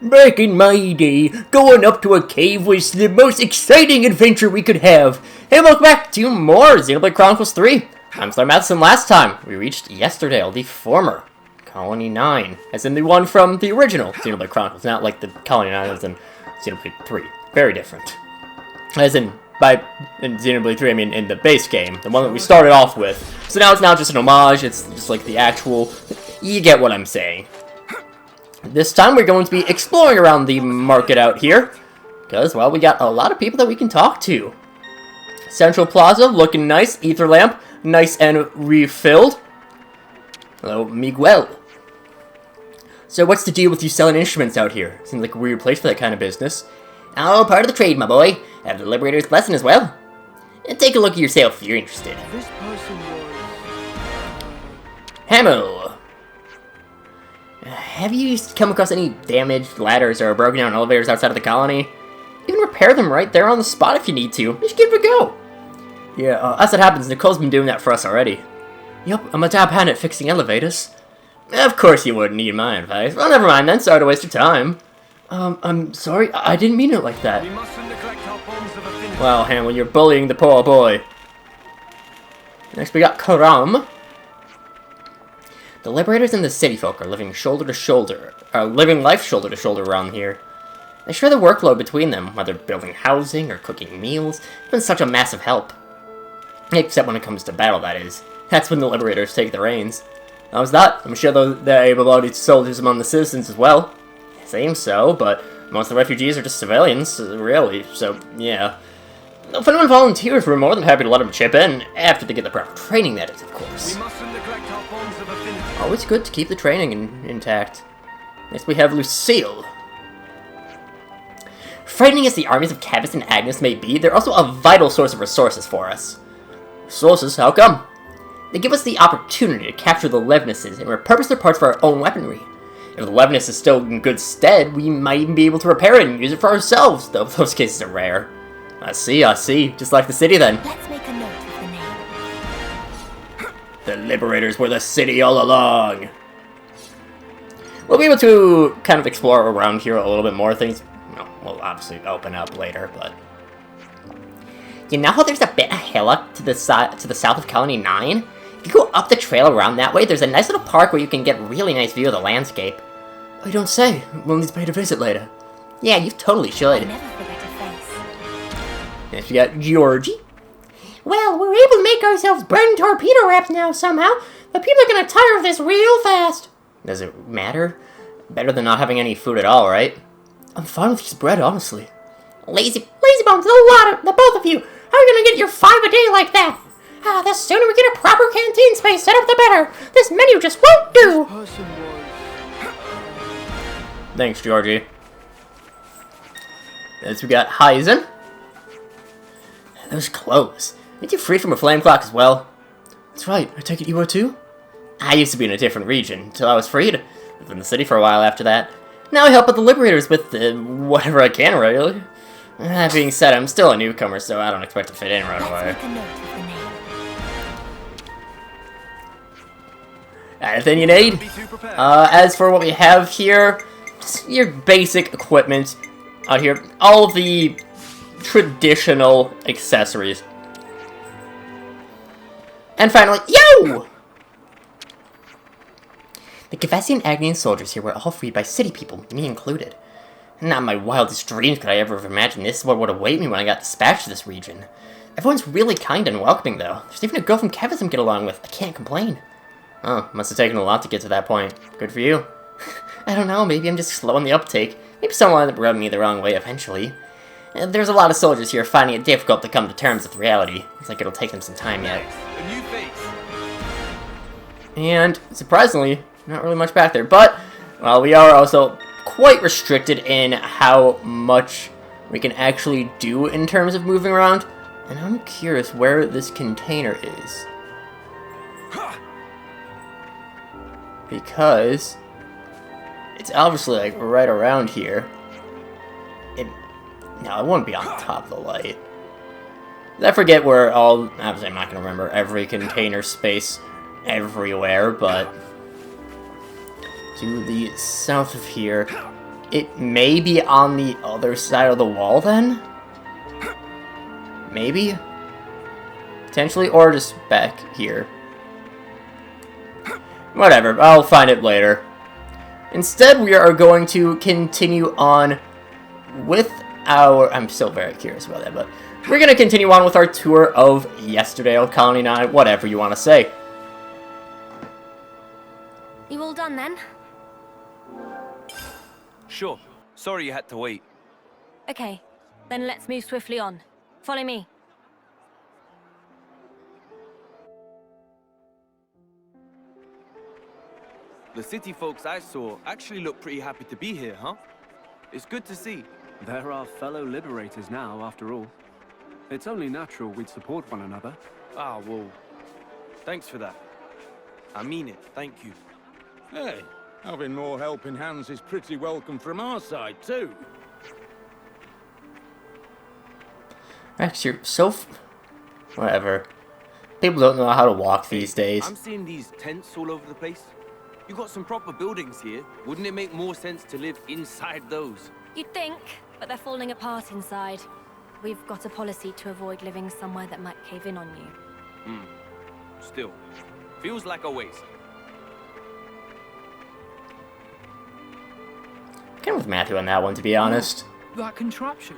Back in my day, going up to a cave was the most exciting adventure we could have. Hey, welcome back to more Xenoblade Chronicles 3. I'm SlayerMathis, and last time we reached Yesterday, the former Colony 9, as in the one from the original Xenoblade Chronicles, not like the Colony 9 as in Xenoblade 3. Very different. As in Xenoblade 3, I mean in the base game, the one that we started off with. So now it's not just an homage, it's just like the actual... You get what I'm saying. This time we're going to be exploring around the market out here, because, well, we got a lot of people that we can talk to. Central Plaza, looking nice. Ether lamp, nice and refilled. Hello, Miguel. So what's the deal with you selling instruments out here? Seems like a weird place for that kind of business. Oh, part of the trade, my boy. I have the Liberator's blessing as well. And take a look at yourself if you're interested. This person was... Hamo. Have you come across any damaged ladders or broken down elevators outside of the colony? You can repair them right there on the spot if you need to. Just give it a go. Yeah, as it happens, Nicole's been doing that for us already. Yup, I'm a dab hand at fixing elevators. Of course you wouldn't need my advice. Well, never mind then, sorry to waste your time. I'm sorry, I didn't mean it like that. We mustn't neglect our bonds of affinity. Well, Hamel, you're bullying the poor boy. Next we got Karam. The Liberators and the City Folk are living shoulder to shoulder, living life shoulder to shoulder around here. They share the workload between them, whether building housing or cooking meals. It's been such a massive help. Except when it comes to battle, that is. That's when the Liberators take the reins. How's that? I'm sure there are able-bodied soldiers among the citizens as well. Seems so, but most of the refugees are just civilians, really, so yeah. If anyone volunteers, we're more than happy to let them chip in, after they get the proper training, that is, of course. We mustn't neglect our bonds of affinity. Always good to keep the training intact. Next we have Lucille. Frightening as the armies of Cavis and Agnes may be, they're also a vital source of resources for us. Resources? How come? They give us the opportunity to capture the Levnesses and repurpose their parts for our own weaponry. If the Levness is still in good stead, we might even be able to repair it and use it for ourselves, though those cases are rare. I see. Just like the city then. Let's make a note of the name. The Liberators were the city all along. We'll be able to kind of explore around here a little bit more. Things will obviously open up later, but... You know how there's a bit of hillock to the south of Colony 9? If you go up the trail around that way, there's a nice little park where you can get a really nice view of the landscape. I don't say. We'll need to pay to visit later. Yeah, you totally should. Never forget a face. Next we got Georgie. Well, we're able to make ourselves bread and torpedo wraps now somehow, but people are gonna tire of this real fast. Does it matter? Better than not having any food at all, right? I'm fine with this bread, honestly. Lazy bones, the both of you. How are you gonna get your 5 a day like that? The sooner we get a proper canteen space set up, the better. This menu just won't do. This person was... Thanks, Georgie. Next we got Hyzen. Those clothes. Aren't you free from a flame clock as well? That's right, I take it you were too? I used to be in a different region, until I was freed. Lived in the city for a while after that. Now I help out the Liberators with whatever I can, really. That being said, I'm still a newcomer, so I don't expect to fit in right away. Let's make a note of the name. Anything you need? As for what we have here, just your basic equipment out here. All of the traditional accessories. And finally, yo! The Gavessian Agnian soldiers here were all freed by city people, me included. Not in my wildest dreams could I ever have imagined this is what would await me when I got dispatched to this region. Everyone's really kind and welcoming, though. There's even a girl from Kevis I'm get along with. I can't complain. Oh, must have taken a lot to get to that point. Good for you. I don't know, maybe I'm just slow on the uptake. Maybe someone will end up rubbing me the wrong way eventually. There's a lot of soldiers here finding it difficult to come to terms with reality. It's like it'll take them some time yet. A new face. And, surprisingly, not really much back there. But, well, we are also quite restricted in how much we can actually do in terms of moving around. And I'm curious where this container is. Because it's obviously like right around here. No, it won't be on top of the light. I forget where all... Obviously, I'm not going to remember every container space everywhere, but... To the south of here it may be on the other side of the wall then? Maybe? Potentially, or just back here. Whatever, I'll find it later. Instead, we are going to continue on with our... I'm still very curious about that, but we're going to continue on with our tour of Yesterdale, Colony 9, whatever you want to say. You all done then? Sure. Sorry you had to wait. Okay, then let's move swiftly on. Follow me. The city folks I saw actually look pretty happy to be here, huh? It's good to see. They're our fellow liberators now, after all. It's only natural we'd support one another. Ah, well, thanks for that. I mean it, thank you. Hey, having more helping hands is pretty welcome from our side, too. Rex, you're so... Whatever. People don't know how to walk these days. I'm seeing these tents all over the place. You got some proper buildings here. Wouldn't it make more sense to live inside those? You'd think, but they're falling apart inside. We've got a policy to avoid living somewhere that might cave in on you. Still, feels like a waste. Kind of with Matthew on that one, to be honest. That contraption.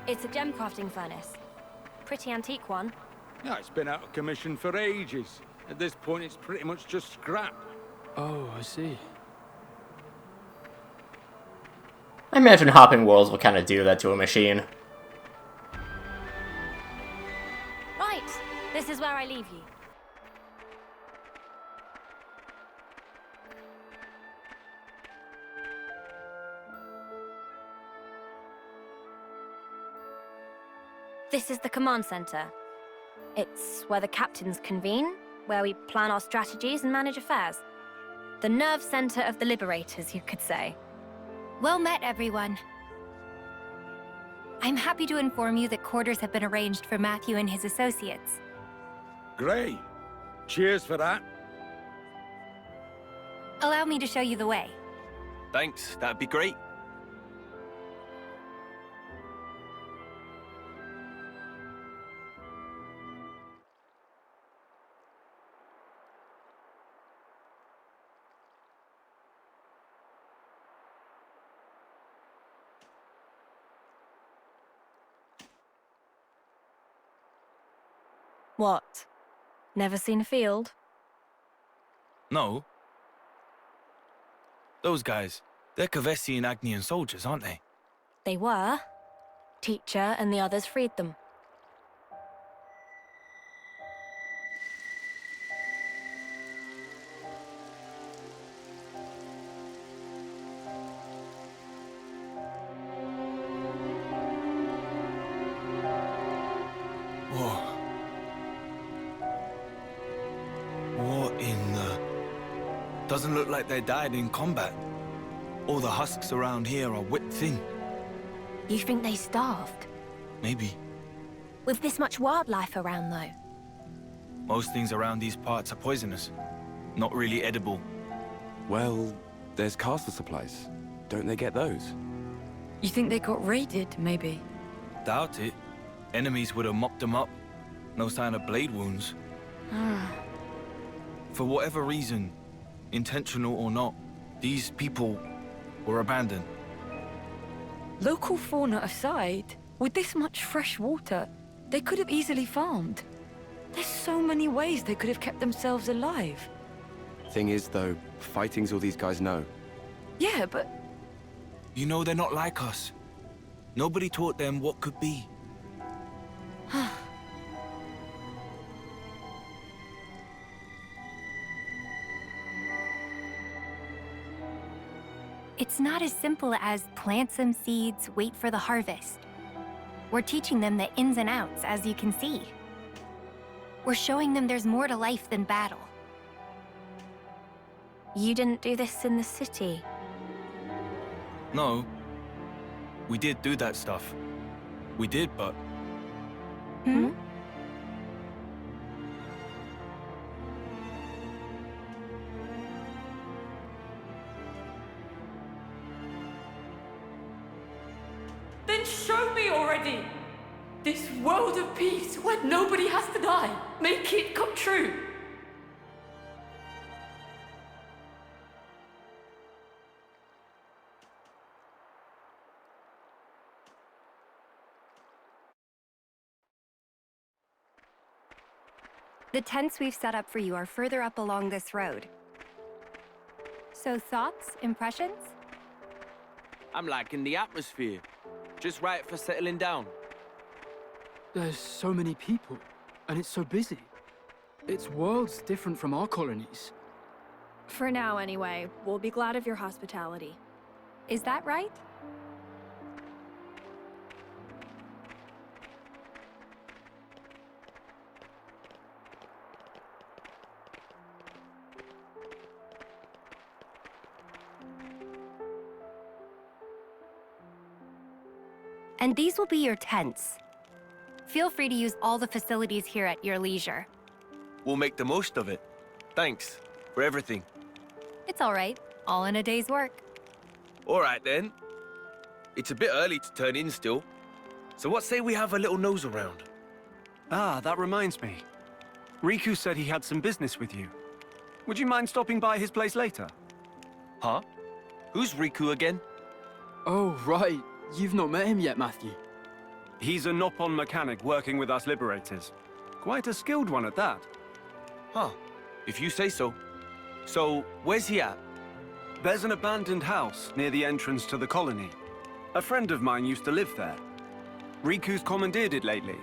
It's a gem crafting furnace. Pretty antique one. Yeah, it's been out of commission for ages. At this point, it's pretty much just scrap. Oh, I see. I imagine Hopping Worlds will kind of do that to a machine. Right, this is where I leave you. This is the command center. It's where the captains convene, where we plan our strategies and manage affairs. The nerve center of the Liberators, you could say. Well met, everyone. I'm happy to inform you that quarters have been arranged for Matthew and his associates. Great. Cheers for that. Allow me to show you the way. Thanks, that'd be great. What? Never seen a field? No. Those guys, they're Kavesi and Agnian soldiers, aren't they? They were. Teacher and the others freed them. Whoa. What in the... Doesn't look like they died in combat. All the husks around here are whipped thin. You think they starved? Maybe. With this much wildlife around, though. Most things around these parts are poisonous. Not really edible. Well, there's castle supplies. Don't they get those? You think they got raided, maybe? Doubt it. Enemies would have mopped them up. No sign of blade wounds. For whatever reason, intentional or not, these people were abandoned. Local fauna aside, with this much fresh water, they could have easily farmed. There's so many ways they could have kept themselves alive. Thing is, though, fighting's all these guys know. Yeah, but You know they're not like us. Nobody taught them what could be. It's not as simple as plant some seeds, wait for the harvest. We're teaching them the ins and outs, as you can see. We're showing them there's more to life than battle. You didn't do this in the city. No. We did do that stuff. We did, but... Then show me already! This world of peace where nobody has to die. Make it come true. The tents we've set up for you are further up along this road. So thoughts, impressions? I'm liking the atmosphere. Just right for settling down. There's so many people, and it's so busy. It's worlds different from our colonies. For now, anyway. We'll be glad of your hospitality. Is that right? And these will be your tents. Feel free to use all the facilities here at your leisure. We'll make the most of it. Thanks for everything. It's all right. All in a day's work. All right, then. It's a bit early to turn in still. So what say we have a little nose around? Ah, that reminds me. Riku said he had some business with you. Would you mind stopping by his place later? Huh? Who's Riku again? Oh, right. You've not met him yet, Matthew. He's a Noppon mechanic working with us liberators. Quite a skilled one at that. Huh. If you say so. So, where's he at? There's an abandoned house near the entrance to the colony. A friend of mine used to live there. Riku's commandeered it lately.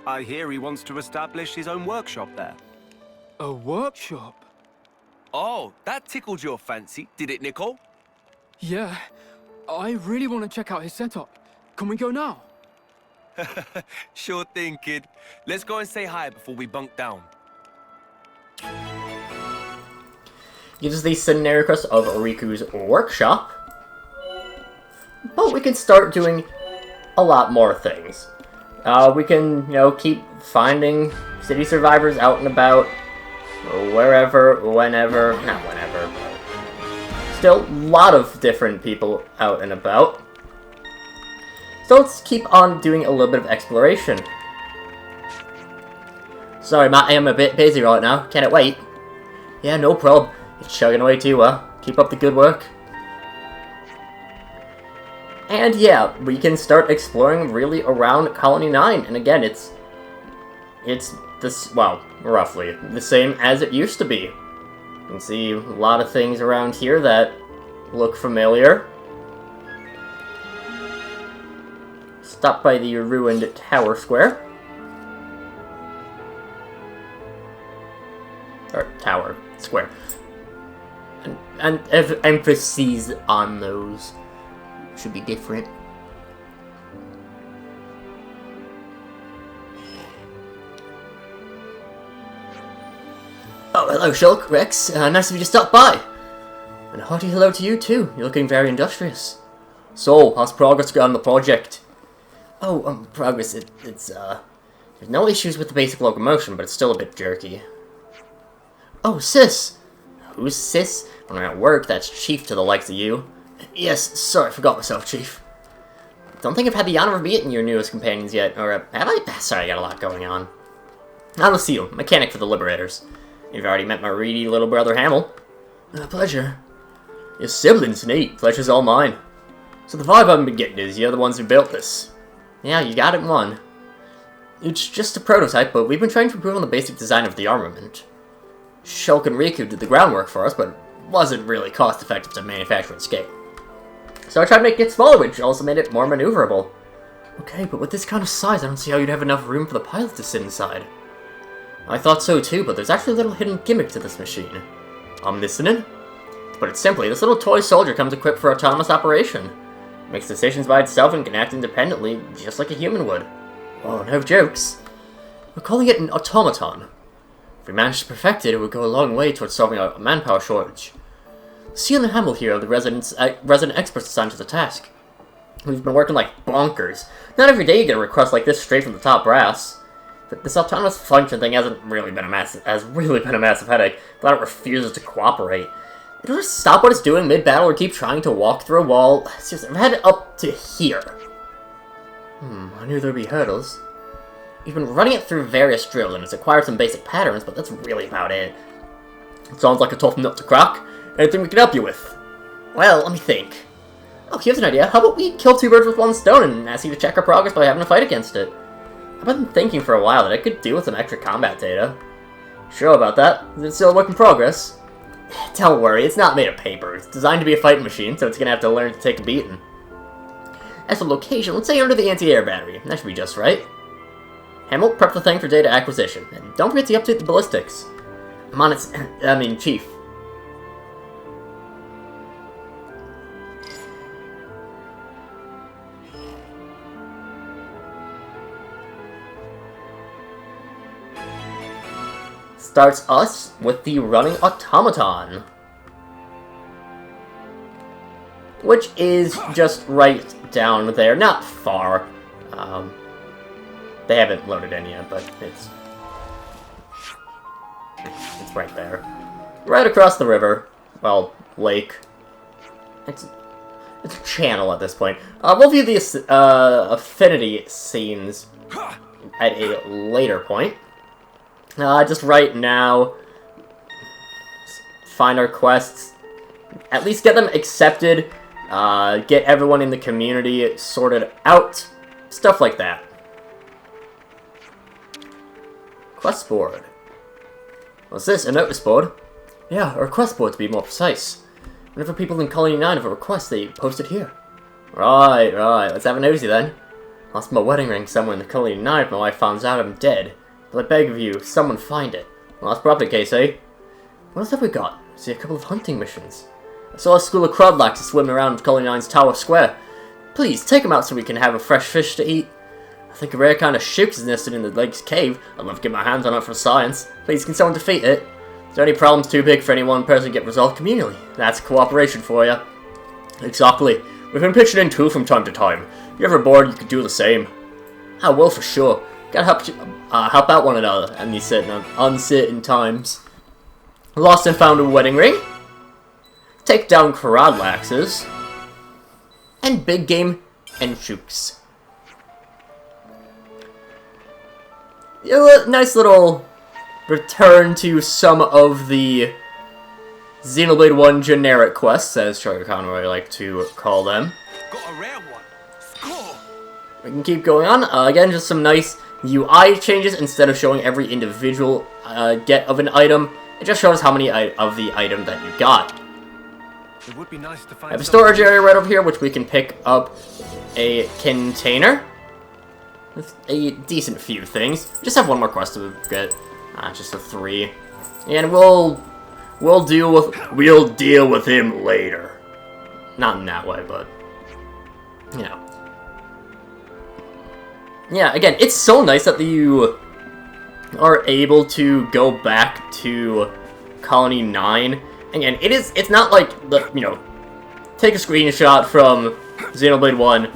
I hear he wants to establish his own workshop there. A workshop? Oh, that tickled your fancy, did it, Nicole? Yeah. I really want to check out his setup. Can we go now? Sure thing, kid. Let's go and say hi before we bunk down. Gives us the scenario quest of Riku's workshop. But we can start doing a lot more things. We can, keep finding city survivors out and about, wherever, whenever, not whenever, but still a lot of different people out and about. So let's keep on doing a little bit of exploration. Sorry, Matt, I am a bit busy right now. Can it wait? Yeah, no problem. It's chugging away too, keep up the good work. And yeah, we can start exploring really around Colony 9. And again, it's this, well, roughly the same as it used to be. You can see a lot of things around here that look familiar. Stop by the ruined tower square. Or tower square. And emphases on those should be different. Oh, hello, Shulk, Rex. Nice of you to stop by. And a hearty hello to you, too. You're looking very industrious. So, how's progress going on the project? Oh, progress, it's there's no issues with the basic locomotion, but it's still a bit jerky. Oh, Sis! Who's Sis? When I'm at work, that's Chief to the likes of you. Yes, sorry, I forgot myself, Chief. Don't think I've had the honor of meeting your newest companions yet, or have I? Sorry, I got a lot going on. I'm Lucille, mechanic for the Liberators. You've already met my reedy little brother Hamill. Pleasure. Your siblings, neat. Pleasure's all mine. So the vibe I've been getting is you're the ones who built this. Yeah, you got it in one. It's just a prototype, but we've been trying to improve on the basic design of the armament. Shulk and Riku did the groundwork for us, but it wasn't really cost-effective to manufacture at scale. So I tried to make it smaller, which also made it more maneuverable. Okay, but with this kind of size, I don't see how you'd have enough room for the pilot to sit inside. I thought so too, but there's actually a little hidden gimmick to this machine. I'm listening? To put it simply, this little toy soldier comes equipped for autonomous operation. It makes decisions by itself and can act independently, just like a human would. Oh, no jokes. We're calling it an automaton. If we manage to perfect it, it would go a long way towards solving our manpower shortage. Seal and Hamill here are the resident experts assigned to the task. We've been working like bonkers. Not every day you get a request like this straight from the top brass. But this autonomous function thing has really been a massive headache. Glad it refuses to cooperate. It'll just stop what it's doing mid-battle or keep trying to walk through a wall. Seriously, I've had it up to here. I knew there'd be hurdles. You've been running it through various drills, and it's acquired some basic patterns, but that's really about it. It sounds like a tough nut to crack. Anything we can help you with? Well, let me think. Oh, here's an idea. How about we kill 2 birds with 1 stone and ask you to check our progress by having a fight against it? I've been thinking for a while that I could do with some extra combat data. Sure about that. Is it still a work in progress? Don't worry, it's not made of paper. It's designed to be a fighting machine, so it's gonna have to learn to take a beating. As for location, let's say under the anti-air battery. That should be just right. Hamill, prep the thing for data acquisition. And don't forget to update the ballistics. I'm on its... Chief. Starts us with the running automaton. Which is just right down there, not far. They haven't loaded in yet, but it's right there. Right across the river. Well, lake. It's a channel at this point. We'll view these affinity scenes at a later point. Just right now, find our quests. At least get them accepted. Get everyone in the community sorted out. Stuff like that. Quest board. What's this? A notice board? Yeah, a request board to be more precise. Whenever people in Colony 9 have a request, they post it here. Right. Let's have a nosy then. Lost my wedding ring somewhere in the Colony 9 if my wife finds out I'm dead. But I beg of you, someone find it. Well, that's probably the case, eh? What else have we got? I see a couple of hunting missions. I saw a school of crudlacks swimming around Colony 9's Tower Square. Please, take them out so we can have a fresh fish to eat. I think a rare kind of ship is nested in the lake's cave. I'd love to get my hands on it for science. Please, can someone defeat it? Is there any problems too big for any one person to get resolved communally? That's cooperation for you. Exactly. We've been pitching in too from time to time. If you're ever bored, you could do the same. I will for sure. Gotta help out one another in these uncertain times. Lost and found a wedding ring. Take down Karadlaxes. And big game and shooks. Nice little return to some of the Xenoblade 1 generic quests, as Sugar Conroy like to call them. Got a rare one. Score. We can keep going on. Again, just some nice UI changes. Instead of showing every individual get of an item, it just shows how many of the item that you got. It would be nice to find I have a storage area right over here, which we can pick up a container. With a decent few things. Just have one more quest to get. Just a 3. And we'll deal with him later. Not in that way, but you know. Yeah, again, it's so nice that you are able to go back to Colony 9. Again, it's not like take a screenshot from Xenoblade 1,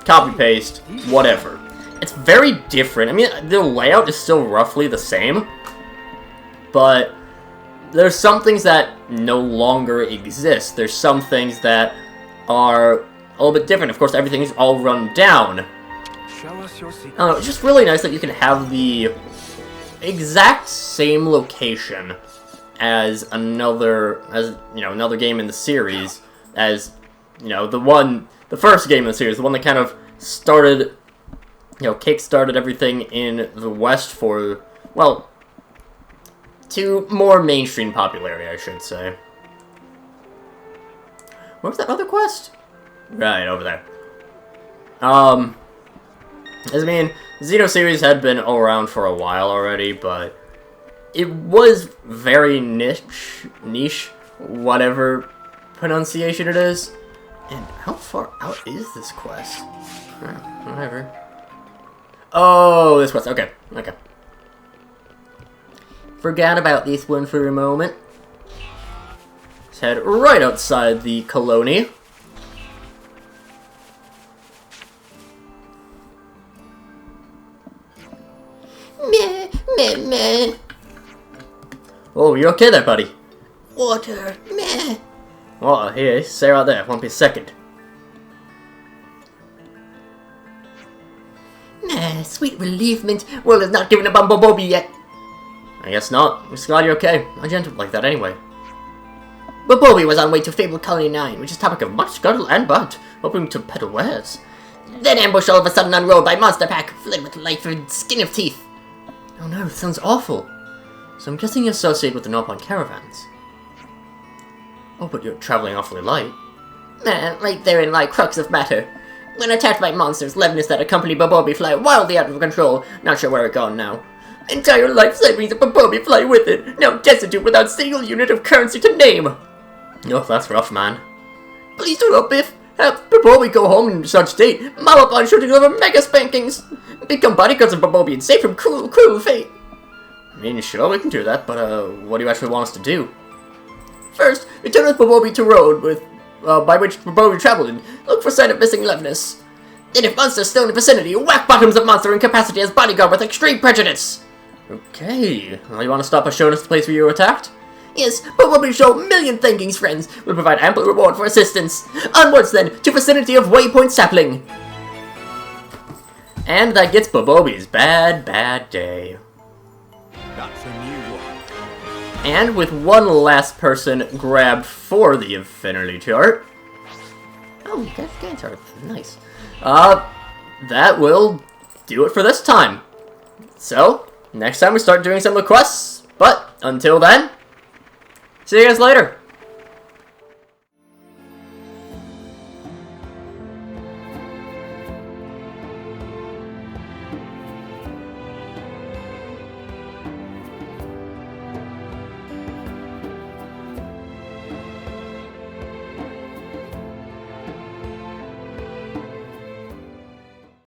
copy paste, whatever. It's very different. I mean, the layout is still roughly the same, but there's some things that no longer exist. There's some things that are a little bit different. Of course, everything is all run down. Show us your secret. I don't know, it's just really nice that you can have the exact same location as another game in the series, as the first game in the series, the one that kind of started, kick-started everything in the West for, well, to more mainstream popularity, I should say. Where's that other quest? Right, over there. Xeno series had been around for a while already, but it was very niche, whatever pronunciation it is. And how far out is this quest? Whatever. Oh, this quest. Okay. Forgot about this one for a moment. Let's head right outside the colony. Meh. Oh, you okay there, buddy? Water. Meh. Oh, here, stay right there. Won't be a second. Sweet relief, Mint. World has not given up on Bobobi yet. I guess not. I'm just glad you're okay. I didn't like that anyway. Bobobi was on way to fabled Colony 9, which is topic of much scuttle and butt, hoping to peddle wares. Then ambush all of a sudden unrolled by monster pack, fled with life and skin of teeth. Oh no, that sounds awful. So I'm guessing you associate with the Norpon caravans. Oh, but you're traveling awfully light. Right therein lie crux of matter. When attacked by monsters, Levnis that accompany Bobobi fly wildly out of control. Not sure where it gone now. Entire life savings of Bobobi fly with it, now destitute without single unit of currency to name. Oh, that's rough, man. Please do not, Biff. Before we go home in such state, mom up on shooting over mega spankings. Become bodyguards of Bobobi and save from cruel fate. I mean, sure, we can do that, but what do you actually want us to do? First, return with Bobobi to road by which Bobobi traveled and look for sign of missing Levnis. Then if monsters still in the vicinity, whack bottoms of monster incapacity as bodyguard with extreme prejudice. Okay, well, you want to stop by showing us the place where you were attacked? Yes, but we'll be show million thankings, friends. We'll provide ample reward for assistance. Onwards, then, to vicinity of Waypoint Sapling. And that gets Bobobi's bad day. That's a new one. And with one last person grabbed for the Infinity Chart. Oh, you got the chart. Nice. That will do it for this time. So, next time we start doing some of the quests. But, until then, see you guys later.